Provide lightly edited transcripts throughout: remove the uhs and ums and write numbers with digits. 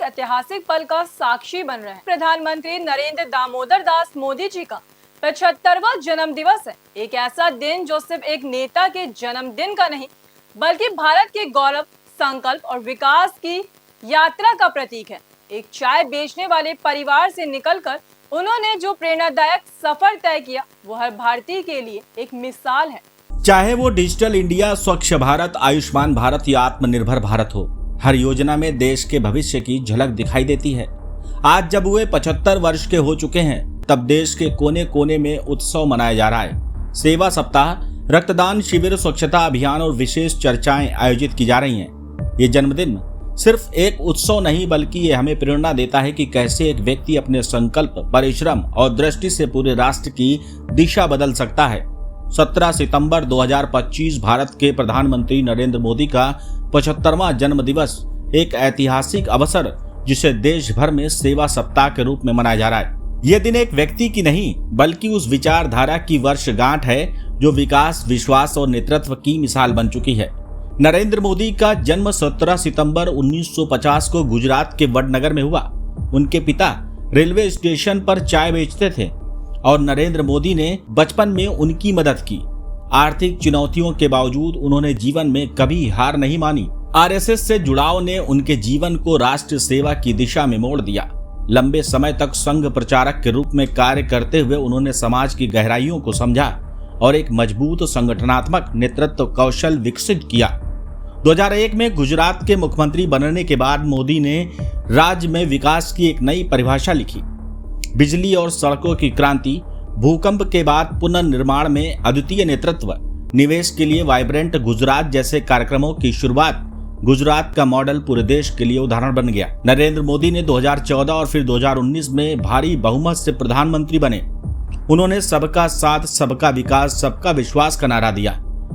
ऐतिहासिक पल का साक्षी बन रहे हैं। प्रधानमंत्री नरेंद्र दामोदर दास मोदी जी का 75वां जन्म दिवस है। एक ऐसा दिन जो सिर्फ एक नेता के जन्मदिन का नहीं बल्कि भारत के गौरव, संकल्प और विकास की यात्रा का प्रतीक है। एक चाय बेचने वाले परिवार से निकलकर उन्होंने जो प्रेरणादायक सफर तय किया वो हर भारतीय के लिए एक मिसाल है। चाहे वो डिजिटल इंडिया, स्वच्छ भारत, आयुष्मान भारत या आत्मनिर्भर भारत हो, हर योजना में देश के भविष्य की झलक दिखाई देती है। आज जब वे 75 वर्ष के हो चुके हैं, तब देश के कोने कोने में उत्सव मनाया जा रहा है। सेवा सप्ताह, रक्तदान शिविर, स्वच्छता अभियान और विशेष चर्चाएं आयोजित की जा रही हैं। ये जन्मदिन सिर्फ एक उत्सव नहीं बल्कि ये हमें प्रेरणा देता है कि कैसे एक व्यक्ति अपने संकल्प, परिश्रम और दृष्टि से पूरे राष्ट्र की दिशा बदल सकता है। 17 सितंबर 2025 भारत के प्रधानमंत्री नरेंद्र मोदी का 75वां जन्म दिवस एक ऐतिहासिक अवसर जिसे देश भर में सेवा सप्ताह के रूप में मनाया जा रहा है। यह दिन एक व्यक्ति की नहीं बल्कि उस विचारधारा की वर्षगांठ है जो विकास, विश्वास और नेतृत्व की मिसाल बन चुकी है। नरेंद्र मोदी का जन्म 17 सितंबर 1950 को गुजरात के वडनगर में हुआ। उनके पिता रेलवे स्टेशन पर चाय बेचते थे और नरेंद्र मोदी ने बचपन में उनकी मदद की। आर्थिक चुनौतियों के बावजूद उन्होंने जीवन में कभी हार नहीं मानी। आरएसएस से जुड़ाव ने उनके जीवन को राष्ट्र सेवा की दिशा में मोड़ दिया। लंबे समय तक संघ प्रचारक के रूप में कार्य करते हुए उन्होंने समाज की गहराइयों को समझा और एक मजबूत संगठनात्मक नेतृत्व कौशल विकसित किया। 2001 में गुजरात के मुख्यमंत्री बनने के बाद मोदी ने राज्य में विकास की एक नई परिभाषा लिखी। बिजली और सड़कों की क्रांति, भूकंप के बाद पुनर्निर्माण में अद्वितीय नेतृत्व, निवेश के लिए वाइब्रेंट गुजरात जैसे कार्यक्रमों की शुरुआत। गुजरात का मॉडल पूरे देश के लिए उदाहरण बन गया। नरेंद्र मोदी ने 2014 और फिर 2019 में भारी बहुमत से प्रधानमंत्री बने। उन्होंने सबका साथ, सबका विकास, सबका विश्वास का नारा दिया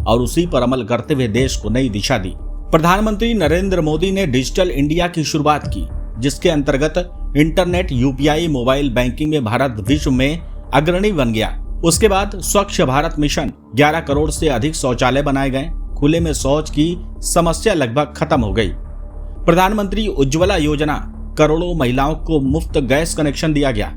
और उसी पर अमल करते हुए देश को नई दिशा दी। प्रधानमंत्री नरेंद्र मोदी ने डिजिटल इंडिया की शुरुआत की, जिसके अंतर्गत इंटरनेट, यूपीआई, मोबाइल बैंकिंग में भारत विश्व में अग्रणी बन गया। उसके बाद स्वच्छ भारत मिशन, 11 करोड़ से अधिक शौचालय बनाए गए। खुले में शौच की समस्या लगभग खत्म हो गई। प्रधानमंत्री उज्ज्वला योजना, करोड़ों महिलाओं को मुफ्त गैस कनेक्शन दिया गया।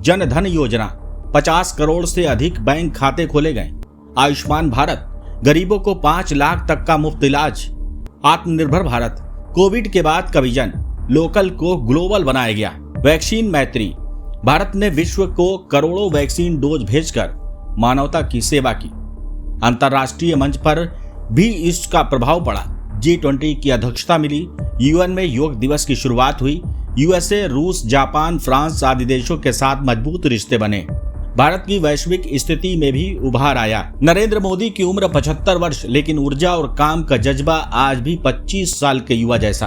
जन धन योजना, 50 करोड़ से अधिक बैंक खाते खोले गए। आयुष्मान भारत, गरीबों को 5 लाख तक का मुफ्त इलाज। आत्मनिर्भर भारत, कोविड के बाद का विजन, लोकल को ग्लोबल बनाया गया। वैक्सीन मैत्री, भारत ने विश्व को करोड़ों वैक्सीन डोज भेजकर मानवता की सेवा की। अंतर्राष्ट्रीय मंच पर भी इसका प्रभाव पड़ा। G20 की अध्यक्षता मिली। यूएन में योग दिवस की शुरुआत हुई। यूएसए, रूस, जापान, फ्रांस आदि देशों के साथ मजबूत रिश्ते बने। भारत की वैश्विक स्थिति में भी उभार आया। नरेंद्र मोदी की उम्र 75 वर्ष, लेकिन ऊर्जा और काम का जज्बा आज भी 25 साल के युवा जैसा।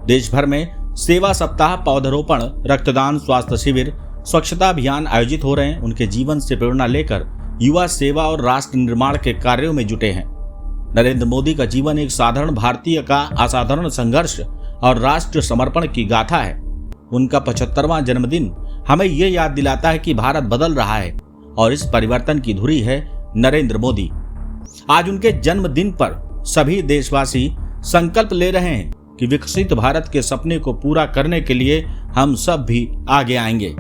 देश भर में सेवा सप्ताह, पौधरोपण, रक्तदान, स्वास्थ्य शिविर, स्वच्छता अभियान आयोजित हो रहे हैं। उनके जीवन से प्रेरणा लेकर युवा सेवा और राष्ट्र निर्माण के कार्यों में जुटे हैं। नरेंद्र मोदी का जीवन एक साधारण भारतीय का असाधारण संघर्ष और राष्ट्र समर्पण की गाथा है। उनका 75वां जन्मदिन हमें यह याद दिलाता है कि भारत बदल रहा है और इस परिवर्तन की धुरी है नरेंद्र मोदी। आज उनके जन्मदिन पर सभी देशवासी संकल्प ले रहे हैं कि विकसित भारत के सपने को पूरा करने के लिए हम सब भी आगे आएंगे।